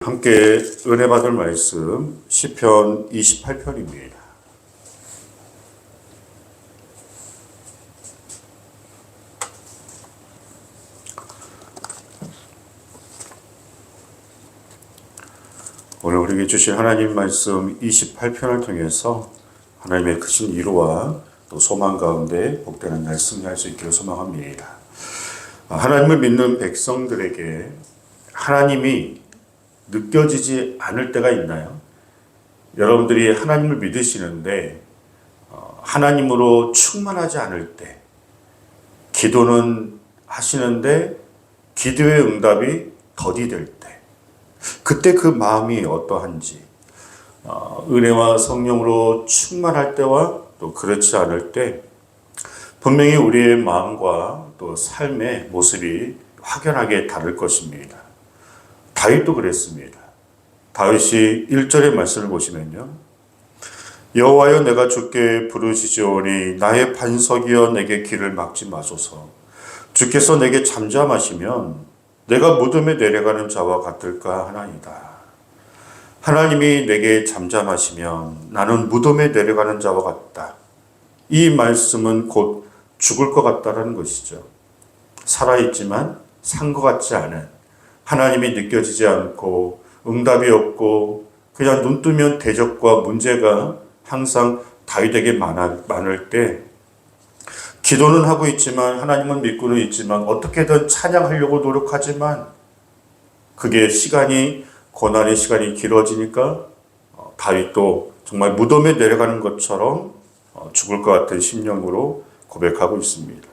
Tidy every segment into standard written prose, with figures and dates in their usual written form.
함께 은혜 받을 말씀 시편 28편입니다. 오늘 우리에게 주신 하나님 말씀 28편을 통해서 하나님의 크신 위로와 또 소망 가운데 복되는 날 승리할 수 있기를 소망합니다. 하나님을 믿는 백성들에게 하나님이 느껴지지 않을 때가 있나요? 여러분들이 하나님을 믿으시는데 하나님으로 충만하지 않을 때, 기도는 하시는데 기도의 응답이 더디될 때, 그때 그 마음이 어떠한지, 은혜와 성령으로 충만할 때와 또 그렇지 않을 때 분명히 우리의 마음과 또 삶의 모습이 확연하게 다를 것입니다. 다윗도 그랬습니다. 다윗이 1절의 말씀을 보시면요. 여호와여 내가 주께 부르짖으오니 나의 반석이여 내게 길을 막지 마소서. 주께서 내게 잠잠하시면 내가 무덤에 내려가는 자와 같을까 하나이다. 하나님이 내게 잠잠하시면 나는 무덤에 내려가는 자와 같다. 이 말씀은 곧 죽을 것 같다라는 것이죠. 살아있지만 산 것 같지 않은, 하나님이 느껴지지 않고 응답이 없고 그냥 눈 뜨면 대적과 문제가 항상 다윗에게 많을 때, 기도는 하고 있지만 하나님은 믿고는 있지만 어떻게든 찬양하려고 노력하지만 그게 고난의 시간이 길어지니까 다윗도 정말 무덤에 내려가는 것처럼 죽을 것 같은 심령으로 고백하고 있습니다.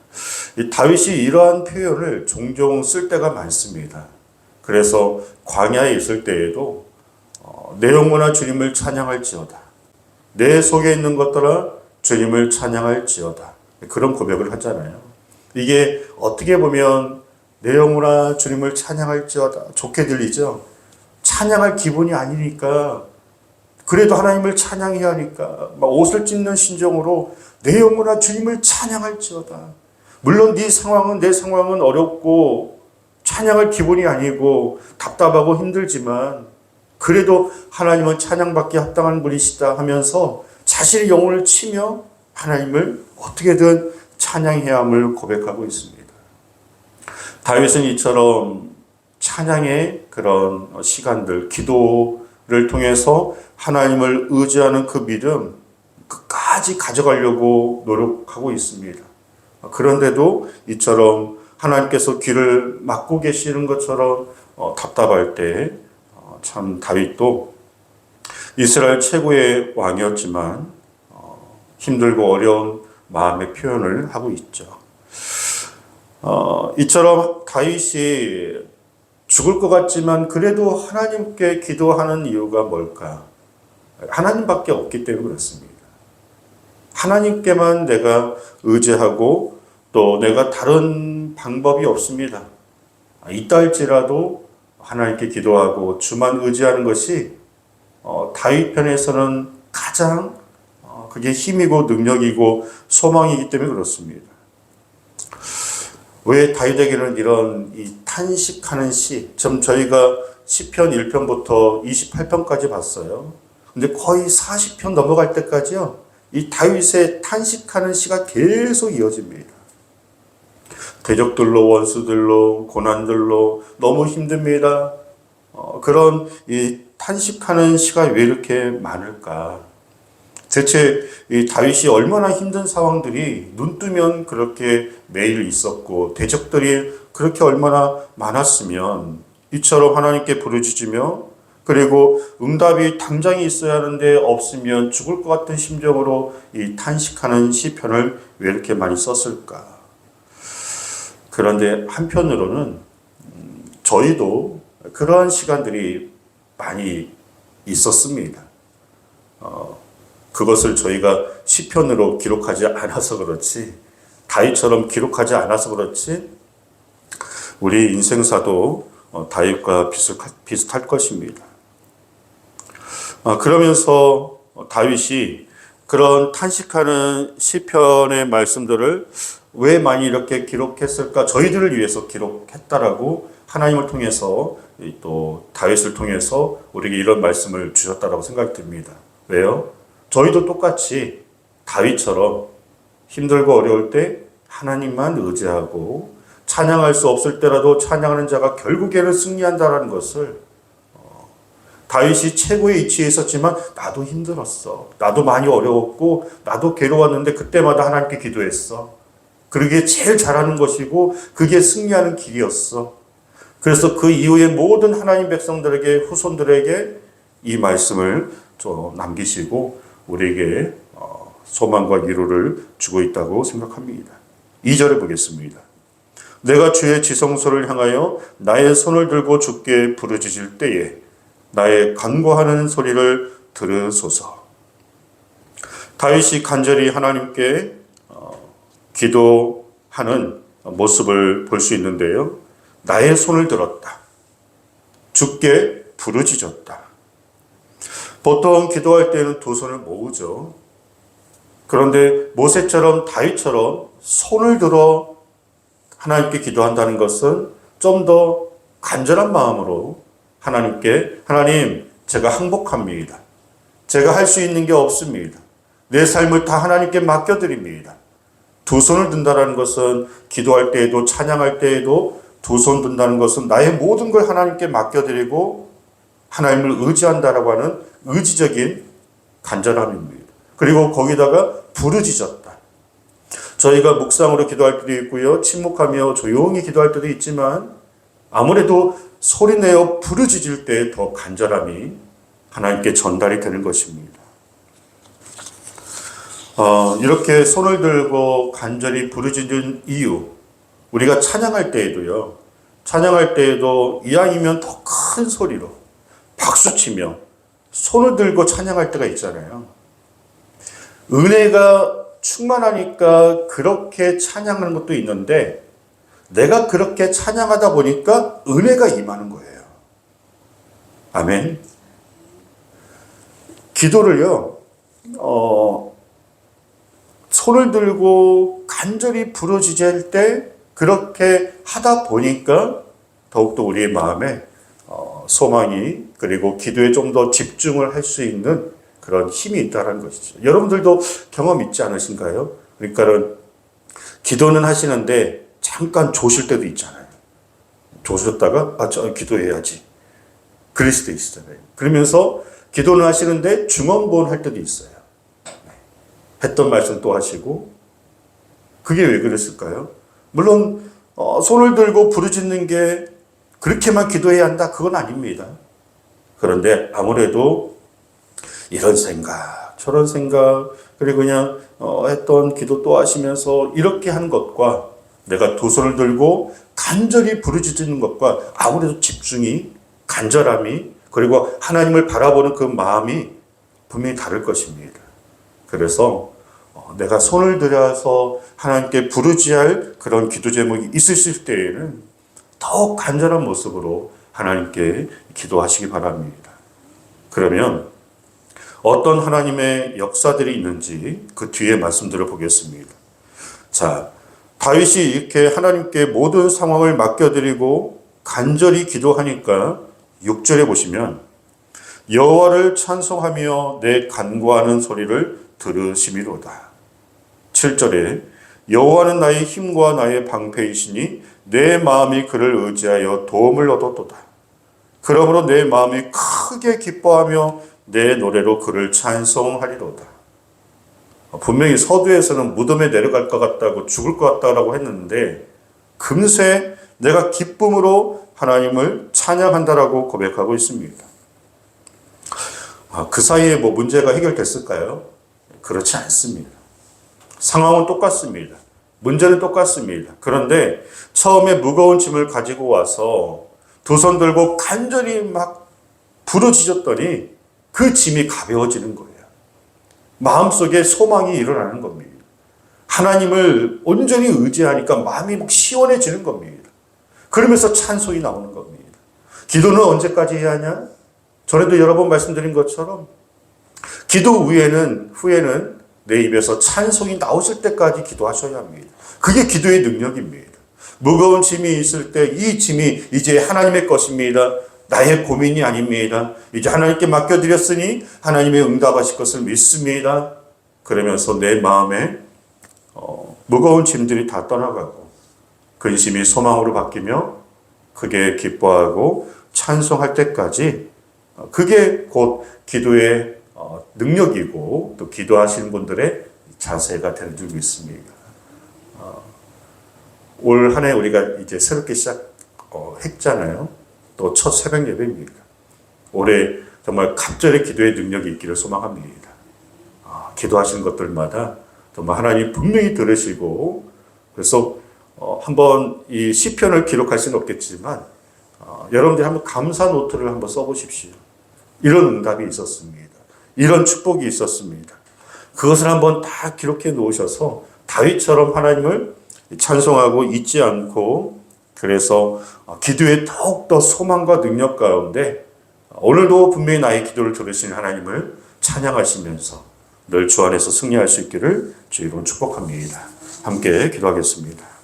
이 다윗이 이러한 표현을 종종 쓸 때가 많습니다. 그래서 광야에 있을 때에도 내 영혼아 주님을 찬양할지어다. 내 속에 있는 것들아 주님을 찬양할지어다. 그런 고백을 하잖아요. 이게 어떻게 보면 내 영혼아 주님을 찬양할지어다. 좋게 들리죠? 찬양할 기분이 아니니까, 그래도 하나님을 찬양해야 하니까 막 옷을 찢는 심정으로 내 영혼아 주님을 찬양할지어다. 물론 내 상황은 어렵고 찬양할 기분이 아니고 답답하고 힘들지만 그래도 하나님은 찬양받기 합당한 분이시다 하면서 자신의 영혼을 치며 하나님을 어떻게든 찬양해야 함을 고백하고 있습니다. 다윗은 이처럼 찬양의 그런 시간들, 기도를 통해서 하나님을 의지하는 그 믿음 끝까지 가져가려고 노력하고 있습니다. 그런데도 이처럼 하나님께서 길을 막고 계시는 것처럼 답답할 때 참 다윗도 이스라엘 최고의 왕이었지만 힘들고 어려운 마음의 표현을 하고 있죠. 이처럼 다윗이 죽을 것 같지만 그래도 하나님께 기도하는 이유가 뭘까? 하나님밖에 없기 때문에 그렇습니다. 하나님께만 내가 의지하고 또 내가 다른 방법이 없습니다. 있다 할지라도 하나님께 기도하고 주만 의지하는 것이 다윗 편에서는 가장 그게 힘이고 능력이고 소망이기 때문에 그렇습니다. 왜 다윗에게는 이런 이 탄식하는 시, 저희가 시편 1편부터 28편까지 봤어요. 근데 거의 40편 넘어갈 때까지요, 이 다윗의 탄식하는 시가 계속 이어집니다. 대적들로, 원수들로, 고난들로 너무 힘듭니다. 그런 이 탄식하는 시가 왜 이렇게 많을까? 대체 이 다윗이 얼마나 힘든 상황들이 눈 뜨면 그렇게 매일 있었고 대적들이 그렇게 얼마나 많았으면 이처럼 하나님께 부르짖으며, 그리고 응답이 당장에 있어야 하는데 없으면 죽을 것 같은 심정으로 이 탄식하는 시편을 왜 이렇게 많이 썼을까? 그런데 한편으로는 저희도 그러한 시간들이 많이 있었습니다. 그것을 저희가 시편으로 기록하지 않아서 그렇지, 다윗처럼 기록하지 않아서 그렇지, 우리 인생사도 다윗과 비슷할 것입니다. 그러면서 다윗이 그런 탄식하는 시편의 말씀들을 왜 많이 이렇게 기록했을까? 저희들을 위해서 기록했다라고 하나님을 통해서 또 다윗을 통해서 우리에게 이런 말씀을 주셨다라고 생각이 듭니다. 왜요? 저희도 똑같이 다윗처럼 힘들고 어려울 때 하나님만 의지하고 찬양할 수 없을 때라도 찬양하는 자가 결국에는 승리한다라는 것을 다윗이 최고의 위치에 있었지만 나도 힘들었어. 나도 많이 어려웠고 나도 괴로웠는데 그때마다 하나님께 기도했어. 그게 제일 잘하는 것이고 그게 승리하는 길이었어. 그래서 그 이후에 모든 하나님 백성들에게 후손들에게 이 말씀을 남기시고 우리에게 소망과 위로를 주고 있다고 생각합니다. 2절에 보겠습니다. 내가 주의 지성소를 향하여 나의 손을 들고 주께 부르짖을 때에 나의 간구하는 소리를 들으소서. 다윗이 간절히 하나님께 기도하는 모습을 볼 수 있는데요. 나의 손을 들었다. 주께 부르짖었다. 보통 기도할 때는 두 손을 모으죠. 그런데 모세처럼 다윗처럼 손을 들어 하나님께 기도한다는 것은 좀 더 간절한 마음으로 하나님께 하나님 제가 항복합니다. 제가 할 수 있는 게 없습니다. 내 삶을 다 하나님께 맡겨드립니다. 두 손을 든다는 것은 기도할 때에도 찬양할 때에도 두 손 든다는 것은 나의 모든 걸 하나님께 맡겨드리고 하나님을 의지한다라고 하는 의지적인 간절함입니다. 그리고 거기다가 부르짖었다. 저희가 묵상으로 기도할 때도 있고요. 침묵하며 조용히 기도할 때도 있지만 아무래도 소리내어 부르짖을 때 더 간절함이 하나님께 전달이 되는 것입니다. 이렇게 손을 들고 간절히 부르짖는 이유, 우리가 찬양할 때에도요. 찬양할 때에도 이왕이면 더 큰 소리로 박수치며 손을 들고 찬양할 때가 있잖아요. 은혜가 충만하니까 그렇게 찬양하는 것도 있는데 내가 그렇게 찬양하다 보니까 은혜가 임하는 거예요. 아멘. 기도를요, 손을 들고 간절히 부르짖을 때 그렇게 하다 보니까 더욱더 우리의 마음에 소망이 그리고 기도에 좀 더 집중을 할 수 있는 그런 힘이 있다는 것이죠. 여러분들도 경험 있지 않으신가요? 그러니까는 기도는 하시는데 잠깐 조실 때도 있잖아요. 조셨다가 저 기도해야지. 그럴 수도 있잖아요. 그러면서 기도는 하시는데 중언부언 할 때도 있어요. 했던 말씀 또 하시고 그게 왜 그랬을까요? 물론 손을 들고 부르짖는 게 그렇게만 기도해야 한다 그건 아닙니다. 그런데 아무래도 이런 생각 저런 생각 그리고 그냥 했던 기도 또 하시면서 이렇게 하는 것과 내가 두 손을 들고 간절히 부르짖는 것과 아무래도 집중이 간절함이 그리고 하나님을 바라보는 그 마음이 분명히 다를 것입니다. 그래서 내가 손을 들여서 하나님께 부르짖을 그런 기도 제목이 있으실 때에는 더욱 간절한 모습으로 하나님께 기도하시기 바랍니다. 그러면 어떤 하나님의 역사들이 있는지 그 뒤에 말씀들을 보겠습니다. 자, 다윗이 이렇게 하나님께 모든 상황을 맡겨드리고 간절히 기도하니까 6절에 보시면 여호와를 찬송하며 내 간구하는 소리를 들으심이로다. 7절에 여호와는 나의 힘과 나의 방패이시니 내 마음이 그를 의지하여 도움을 얻었도다. 그러므로 내 마음이 크게 기뻐하며 내 노래로 그를 찬송하리로다. 분명히 서두에서는 무덤에 내려갈 것 같다고 죽을 것 같다고 했는데 금세 내가 기쁨으로 하나님을 찬양한다라고 고백하고 있습니다. 그 사이에 뭐 문제가 해결됐을까요? 그렇지 않습니다. 상황은 똑같습니다. 문제는 똑같습니다. 그런데 처음에 무거운 짐을 가지고 와서 두 손 들고 간절히 막 부르짖었더니 그 짐이 가벼워지는 거예요. 마음속에 소망이 일어나는 겁니다. 하나님을 온전히 의지하니까 마음이 막 시원해지는 겁니다. 그러면서 찬송이 나오는 겁니다. 기도는 언제까지 해야 하냐? 전에도 여러 번 말씀드린 것처럼 기도 후에는 내 입에서 찬송이 나오실 때까지 기도하셔야 합니다. 그게 기도의 능력입니다. 무거운 짐이 있을 때 이 짐이 이제 하나님의 것입니다. 나의 고민이 아닙니다. 이제 하나님께 맡겨드렸으니 하나님의 응답하실 것을 믿습니다. 그러면서 내 마음에 무거운 짐들이 다 떠나가고 근심이 소망으로 바뀌며 크게 기뻐하고 찬송할 때까지 그게 곧 기도의 능력이고 또 기도하시는 분들의 자세가 될 줄 믿습니다. 올 한 해 우리가 이제 새롭게 했잖아요. 또 첫 새벽 예배입니다. 올해 정말 갑절의 기도의 능력이 있기를 소망합니다. 기도하시는 것들마다 정말 하나님 분명히 들으시고 그래서 한번 이 시편을 기록할 수는 없겠지만 여러분들이 한번 감사 노트를 한번 써보십시오. 이런 응답이 있었습니다. 이런 축복이 있었습니다. 그것을 한번 다 기록해 놓으셔서 다윗처럼 하나님을 찬송하고 잊지 않고 그래서 기도에 더욱더 소망과 능력 가운데 오늘도 분명히 나의 기도를 들으신 하나님을 찬양하시면서 늘 주 안에서 승리할 수 있기를 주 이름 축복합니다. 함께 기도하겠습니다.